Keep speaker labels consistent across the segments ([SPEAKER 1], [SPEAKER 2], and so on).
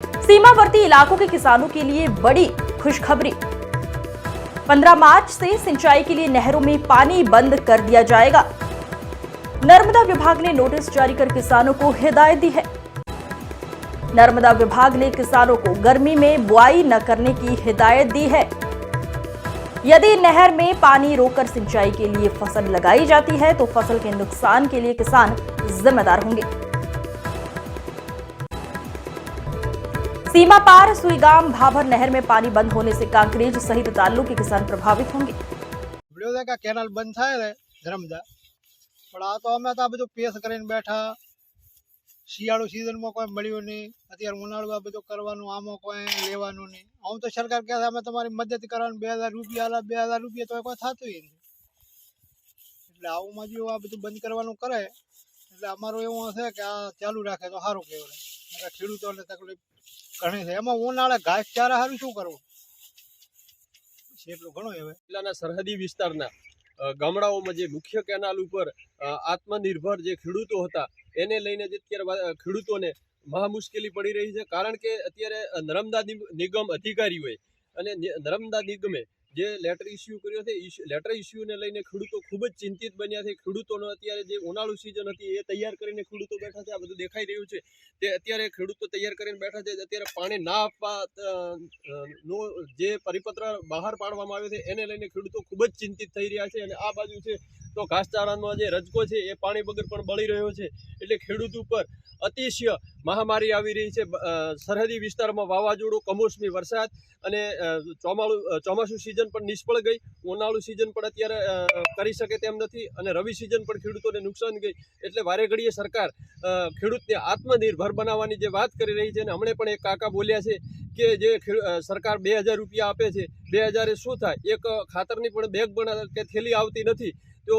[SPEAKER 1] सीमावर्ती इलाकों के किसानों के लिए बड़ी खुशखबरी। 15 मार्च से सिंचाई के लिए नहरों में पानी बंद कर दिया जाएगा। नर्मदा विभाग ने नोटिस जारी कर किसानों को हिदायत दी है। नर्मदा विभाग ने किसानों को गर्मी में बुआई न करने की हिदायत दी है। यदि नहर में पानी रोककर सिंचाई के लिए फसल लगाई जाती है तो फसल के नुकसान के लिए किसान जिम्मेदार होंगे। सीमा पार सुईगाम भाभर नहर में पानी बंद होने से कांकरेज सहित तालुक के किसान प्रभावित होंगे।
[SPEAKER 2] केनाल बंद थाय रे नर्मदा पण आ तो अमे तो बधु पेस करीने बैठा। शियाळु सीजन में कोई मळ्युं नहीं, अत्यारे उनाळु आ बधु करवानुं, आमां कोई लेवानुं नहीं। आम तो सरकार कहे अमे तमारी मदद करवानुं 2000 रुपया आला, 2000 रुपया तो कोई थातुं नहीं। એટલે આવું જો આ બધું બંધ કરવાનું કરે એટલે અમારું એવું હશે કે આ ચાલુ રાખે તો સારું કહેવાય, નકર ખેડૂતોને તકલીફ ઘણી છે। એમાં ઉનાળે ઘાસચારા સારું શું કરવું એટલું ઘણું હવે
[SPEAKER 3] જિલ્લાના સરહદી વિસ્તારના ગામડાઓમાં જે મુખ્ય કેનાલ ઉપર આત્મનિર્ભર જે ખેડૂતો હતા એને લઈને જે અત્યારે ખેડૂતોને મહા મુશ્કેલી પડી રહી છે। કારણ કે અત્યારે નર્મદા નિગમ અધિકારીઓએ અને નર્મદા નિગમે જે લેટર ઇસ્યુ કર્યો છે લેટર ઇસ્યુને લઈને ખેડૂતો ખૂબ જ ચિંતિત બન્યા છે। ખેડૂતોનો અત્યારે જે ઉનાળુ સિઝન હતી એ તૈયાર કરીને ખેડૂતો બેઠા છે। આ બધું દેખાઈ રહ્યું છે તે અત્યારે ખેડૂતો તૈયાર કરીને બેઠા છે। અત્યારે પાણી ના આપવા નો જે પરિપત્ર બહાર પાડવામાં આવ્યો છે એને લઈને ખેડૂતો ખૂબ જ ચિંતિત થઈ રહ્યા છે। અને આ બાજુ છે તો ઘાસચારાનો જે રજકો છે એ પાણી વગર પણ બળી રહ્યો છે। એટલે ખેડૂત ઉપર અતિશય મહામારી આવી રહી છે। સરહદી વિસ્તારમાં વાવાઝોડું, કમોસમી વરસાદ અને ચોમાસું સિઝન પણ નિષ્ફળ ગઈ। ઉનાળુ સિઝન પણ અત્યારે કરી શકે તેમ નથી અને રવિ સિઝન પણ ખેડૂતોને નુકસાન ગઈ। એટલે વારે ઘડીએ સરકાર ખેડૂતને આત્મનિર્ભર બનાવવાની જે વાત કરી રહી છે અને હમણે પણ એક કાકા બોલ્યા છે કે જે સરકાર 2000 રૂપિયા આપે છે 2000 એ શું થાય, એક ખાતરની પણ બેગ પણ કે થેલી આવતી નથી। તો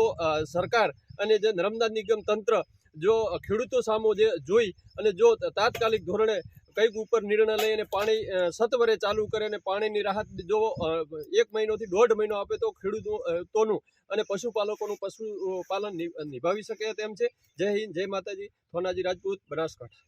[SPEAKER 3] સરકાર અને જે નર્મદા નિગમ તંત્ર જો ખેડૂતો સામો જે જોઈ અને જો તાત્કાલિક ધોરણે કંઈક ઉપર નિર્ણય લઈ અને પાણી સત્વરે ચાલુ કરે અને પાણીની રાહત જો 1 મહિનોથી 1.5 મહિનો આપે તો ખેડૂતોનું અને પશુપાલકોનું પશુપાલન નિભાવી શકે તેમ છે। જય હિન્દ, જય માતાજી। થોનાજી રાજપૂત, બનાસકાંઠા।